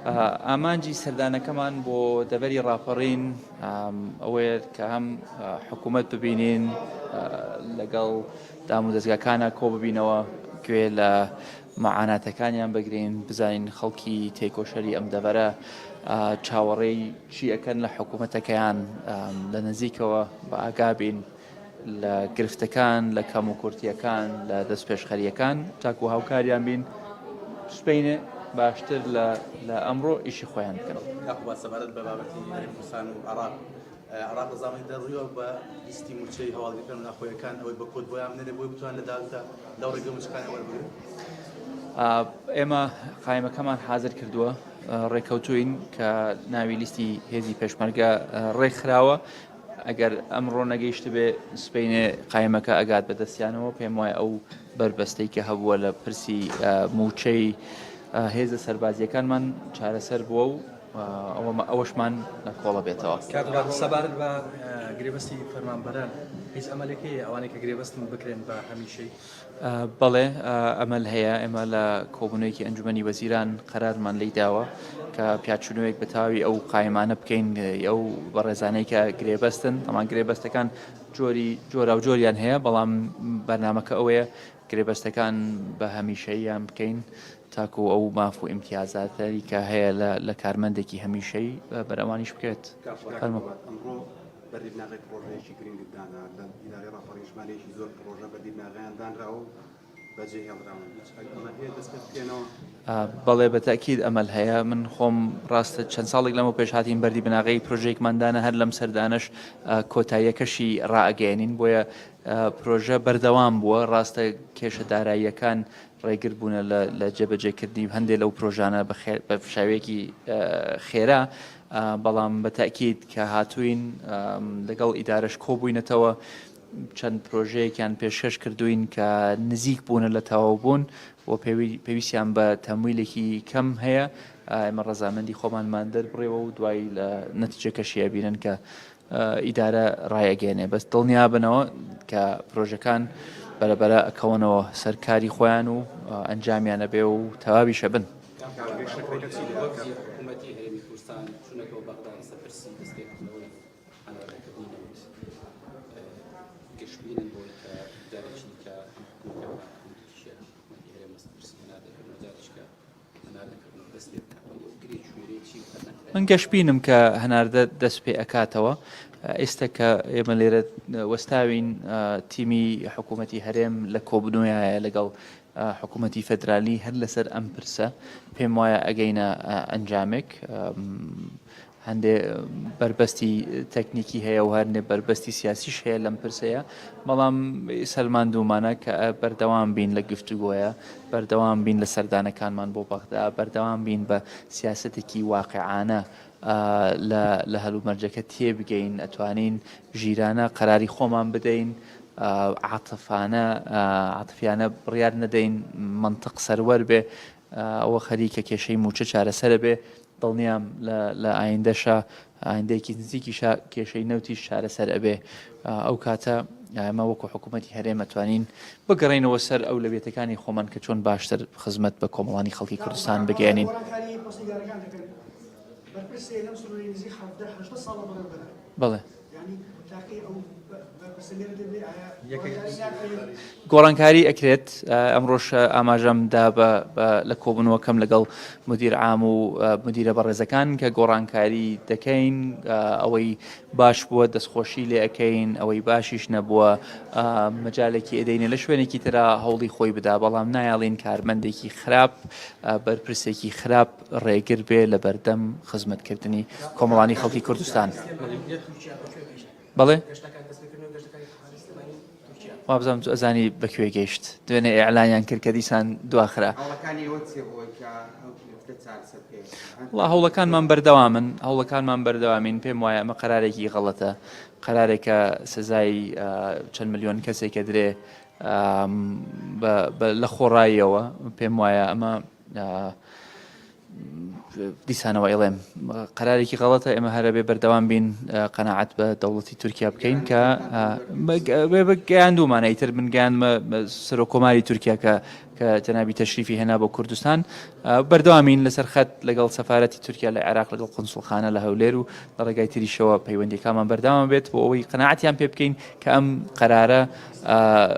ئامانجی سەردانەکەمان بۆ دەبەری ڕاپەڕین ئەوەیە کە هەم حکوومەت ببینین لەگەڵ دام و دەستگاکانە کۆ ببینەوە گوێ لە مەعاناتەکانیان بگرین بزانین خەڵکی تێکۆشەری ئەم دەبەرە چاوەڕێی چی ئەکەن لە حکوومەتەکەیان لە نزیکەوە بە ئاگابین لە گرفتەکان لە کەم و کورتیەکان لە دەست پێشخەریەکان تاکو هاوکاریان بین سبەینێ باشتر لە ئەمڕۆ ئیشی خۆیان بکەن. سەبارەت بە بابەتی کوردستان و عراق ڕزامەی دەڕویەوە بە لیستی موچەی هەواڵگەکان و ناخۆیەکان ئەوەی بە کۆت بۆیان بنێنێ بۆی بتوان لە داوتا لەو ڕێگە موچەکانی وەربگرن. ئێمە قایمەکەمان حازر کردووە ڕێکەوتوین کە ناوی لیستی هێزی پێشمەرگە ڕێکخراوە. ئەگەر ئەمڕۆ نەگەیشت بێ سبەینێ قایمەکە ئەگات بەدەستیانەوە پێم وایە ئەو بربەستەی کە هەبووە لە پرسی موچەی هێزە سەربازیەکانمان چارەسەر بووە و ئەوەشمان لە کۆڵە بێتەوە. سەبارەت بە گرێبەستی فەرمانبەران هیچ ئەمەلێکی ئەوانەی کە گرێبەستن بکرێن بە هەمیشەی؟ بەڵێ ئەمەل هەیە. ئێمە لە کۆبوونەوەیەکی ئەنجومەنی وەزیران قەرارمان لێی داوە کە پیاچوونەوەیەک بە تاوی ئەو قایمانە بکەین ئەو بەڕێزانەی کە گرێبەستن. ئەمان گرێبەستەکان جۆرا و جۆریان هەیە بەڵام بەرنامەکە ئەوەیە گرێبەستەکان بە هەمیشەییان بکەین تاکو ئەو ماف و ئیمتیازاتەری کە هەیە لە کارمەندێکی هەمیشەی بەرەوانیش بکرێت. ئەمڕۆ بەردیبناغی پرۆژەیەکی گرنگدانا لە ئیدارەی ڕاپەڕی ژمارەیەکی زۆر پرۆژە بەردیبناغیان دانراوە و بەجێ هێڵراون. ئەمە هەیە دەست پێ بکەنەوە؟ بەڵێ بەتەکید ئەمەل هەیە. من خۆم ڕاستە چەند ساڵێک لەمە پێش هاتین بەردیبناغی پرۆژەیەکماندانە هەر لەم سەردانش کۆتاییەکەشی ڕائەگەێنین بۆیە پرۆژە بەردەوام بووە. ڕاستە کێشە داراییەکان ڕێگر بوونە لە جێبەجێکردنی هەندێک لەو پرۆژانە بە شاوەیەکی خێرا بەڵام بەتەکید کە هاتوین لەگەڵ ئیدارەش کۆبووینەتەوە چەند پرۆژەیەکیان پێشکەش کردوین کە نزیک بوونە لە تەواو بوون و پێویستیان بە تەمویلێکی کەم هەیە. ئێمە ڕەزامەندی خۆمانمان دەربڕێەوە و دوای لە نەتیجەکەشیە بینن کە ئیدارە ڕایەگەێنێ. بەس دڵنیا بنەوە کە پرۆژەکان بەرەبەرە ئەکەونەوە سەرکاری خۆیان و ئەنجامیانە بێ و تەواویشە بن. من گەشتبینم کە هەناردە دەست پێ ئەکاتەوە. ئێستا کە ئێمە لێرە وەستاوین تیمی حکوومەتی هەرێم لە کۆبنەوەیە لەگەڵ حکوومەتی فەدرالی هەر لەسەر ئەم پرسە پێم وایە ئەگەینە ئەنجامێک. هەندێ بربەستی تەکنیکی هەیە و هەرنێ بربەستی سیاسیش هەیە لەم پرسەیە بەڵام سەلماندوومانە کە بەردەوام بین لە گفتوگۆیە بەردەوام بین لە سەردانەکانمان بۆ بەغدا بەردەوام بین بە سیاسەتێکی واقعانە لە هەلومەرجەکە تێبگەین ئەتوانین ژیرانە قەراری خۆمان بدەین عاتفیانە بڕیار نەدەین منطق سەروەر بێ ئەوە خەریکە کێشەی موچە چارەسەرە بێ. دڵنیام لە ئایندەشە ئایندەیەکی نزیکیشە کێشەی نەوتیش چارەسەر ئەبێ. ئەو کاتە ئەمە وەکو حکوومەتی هەرێم ئەتوانین بگەڕێنەوە سەر ئەو لەبێتەکانی خۆمان کە چۆن باشتر خزمەت بە کۆمەڵانی خەڵکی کوردستان بگەێنین. بەڵێ گۆڕانکاری ئەکرێت. ئەمڕۆژ ئاماژەمدا لە کۆبوونەوەکەم لەگەڵ مدیر عام و مدیرە بەڕێزەکان کە گۆڕانکاری دەکەین ئەوەی باش بووە دەستخۆشی لێ ئەەکەین ئەوەی باشیش نەبووە مەجالێکی ئەدەینە لە شوێنێکی ترا هەوڵی خۆی بدا بەڵام نایاڵین کارمەندێکی خراپ بەرپرسێکی خراپ ڕێگر بێ لە بەردەم خزمەتکردنی کۆمەڵانی خەڵکی کوردستان. بەڵێ وابزانم تو ئەزانی بەکوێ گەیشت دوێنێ ئێعلانیان کرد کە دیسان دواخرا. هەوڵەکانمان بەردەوامین. پێم وایە ئەمە قەرارێکی غەڵەتە قەرارێکە سزای چەند ملیۆن کەسێکە درێ لە خۆڕاییەوە. پێم وایە ئەمە دیسانەوە ئێڵێم قەرارێکی غەڵەتە. ئێمە هەرە بێ بەردەوام بین قەناعەت بە دەوڵەتی تورکیا بکەین کە گەیاندومانە ئیتر من گیانمە سەرۆکۆماری تورکیا کە کە جەنابی تەشریفی هێنا بۆ کوردستان بەردەوامین لەسەر خەت لەگەڵ سەفارەتی تورکیا لە عێراق لەگەڵ قونسڵخانە لە هەولێر و لە ڕێگای تریشەوە پەیوەندیەکانمان بەردەوام بێت بۆ ئەوەی قەناعەتیان پێ بکەین کە ئەم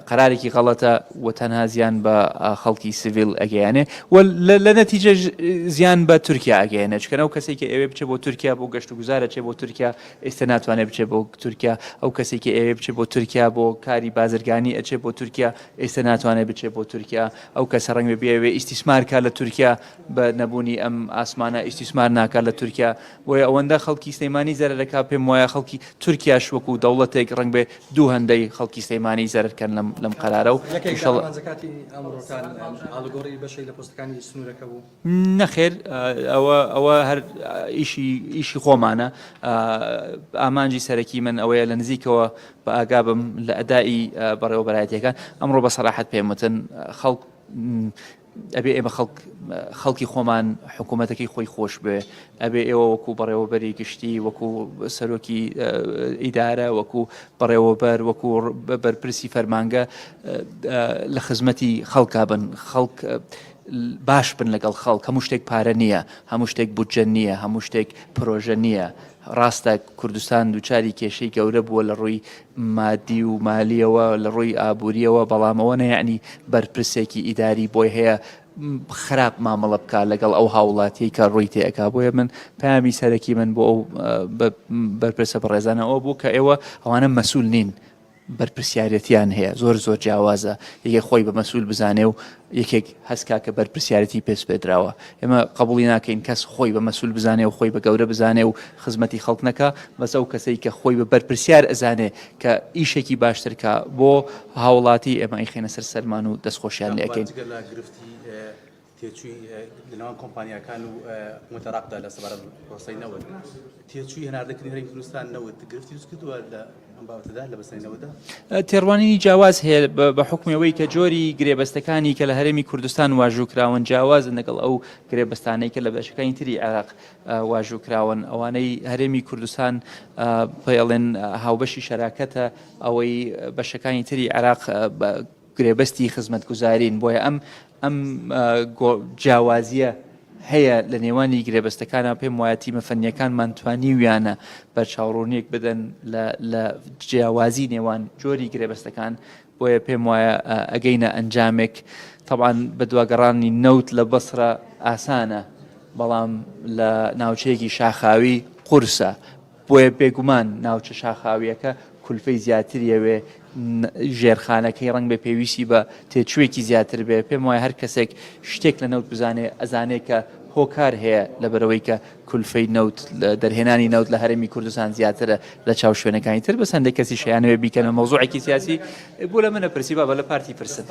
قەرارێکی غەڵەتە و تەنها زیان بە خەڵکی سیڤیل ئەگەیانێ و لە نەتیجە زیان بە تورکیا ئەگەیەنێ چکەنە و کەسێکی ئەوێ بچێت بۆ تورکیا بۆ گەشت و گوزارە چێ بۆ تورکیا ئێستا ناتوانێت بچێت بۆ تورکیا ئەو کەسێکی ئەوێ بچێت بۆ تورکیا بۆ کاری بازرگانی ئەچێت بۆ تورکیا ئێستا ناتوانێت بچێت بۆ تورکیا ئەو کەسە ڕەنگ بێوێ ئیسیسمار کا لە تورکیا بە نەبوونی ئەم ئاسمانە ئیسیسمار ناکات لە تورکیا بۆیە ئەوەندە خەڵکی سلەیمانی زەرەکە پێم وایە خەڵکی تورکیاش وەکو دەوڵەتێک ڕەنگ بێ دوو هەندەی خەڵکی سلەیمانی زەرکەن لەم قەرارە و زکاتی ئەمڕۆتان ئاڵگۆڕی بەشەی لە پۆستەکانی سنوورەکە بوو نەخێر ئەوە هەر ئیشی خۆمانە ئامانجی سەرەکی من ئەوەیە لە نزیکەوە بە ئاگا بم لە ئەدایی بەڕێوەبەرایەتیەکان ئەمڕۆ بە سەراحەت پێم وتن خەڵک ئەبێ ئێمە خەڵکی خۆمان حکوومەتەکەی خۆی خۆش بێ ئەبێ ئێوە وەکو بەڕێوەبەری گشتی وەکو سەرۆکی ئیدارە وەکو بەڕێوەبەر وەکو بەرپرسی فەرمانگە لە خزمەتی خەڵکا بن خەڵک باش بن لەگەڵ خەڵک هەموو شتێک پارە نییە هەموو شتێک بودجە نییە هەموو شتێک پرۆژە نییە ڕاستە کوردستان دووچاری کێشەی گەورە بووە لە ڕووی مادی و مالیەوە لە ڕووی ئابوووریەوە بەڵامەوە نەیعنی بەرپرسێکی ئیداری بۆی هەیە خراپ مامەڵە بکە لەگەڵ ئەو هاوڵاتی کە ڕووی تێئەکا بۆیە من پامی سەرەکی من بۆ ئەو بەرپرسە بەڕێزانە ئەوە بوو کە ئێوە ئەوانە مەسوول نین بەرپرسیارەتیان هەیە زۆر جیاوازە یەکێک خۆی بە مەسوول بزانێ و یەکێک هەسکا کە بەرپرسیارەتی پێش پێدراوە ئێمە قبولی ناکەین کەس خۆی بە مەسوول بزانێ و خۆی بە گەورە بزانێ و خزمەتی خەڵک نەکە بەس ئەو کەسەی کە خۆی بە بەرپرسیار ئەزانێ کە ئیشێکی باشترکە بۆ هاوڵاتی ئێمە ئەیخێنە سەر سەرمان و دەستخۆشیان لێ ئەەکەین تێچووی لەناوان کۆمپانیاکان و متەراقدا لە سەبارەت پرۆسەی نەوت تێچووی هەناردەکردنی هەرێمی کوردستان نەوت گرفتی دروست کردووە لە ئەم بابەتەدا لە بەسەری نەوتدا تێڕوانینی جیاواز هەیە بە حکومەوەی کە جۆری گرێبەستەکانی کە لە هەرێمی کوردستان واژووکراون جیاوازن لەگەڵ ئەو گرێبەستانەی کە لە بەشەکانی تری عێراق واژووکراون ئەوانەی هەرێمی کوردستان پێڵێن هاوبەشی شەراکەتە ئەوەی بەشەکانی تری عێراق گرێبەستی خزمەتگوزارین بۆیە ئەم جیاوازیە هەیە لە نێوانی گرێبەستەکانە پێم وایە تیمە فەنیەکانمان توانیویانە بە چاوڕوونیەک بدەن لە جیاوازی نێوان جۆری گرێبەستەکان بۆیە پێم وایە ئەگەینە ئەنجامێک طبعاً بە دواگەڕانی نەوت لە بەسرە ئاسانە بەڵام لە ناوچەیەکی شاخاوی قورسە بۆیە بێگومان ناوچە شاخاویەکە کولفەی زیاتریەوێ ژێرخانەکەی ڕەنگ بە پێویستی بە تێچووێکی زیاتر بێ پێم وایە هەر کەسێک شتێک لە نەوت بزانێ ئەزانێ کە هۆکار هەیە لە بەرەوەی کە کولفەی نەوت دەرهێنانی نەوت لە هەرێمی کوردستان زیاترە لە چاو شوێنەکانی تر بە سندێک کەسی شەیانەوێ بیکەنە مەوزوعێکی سیاسی بۆ لە منە پرسی بابە لە پارتی پرسن.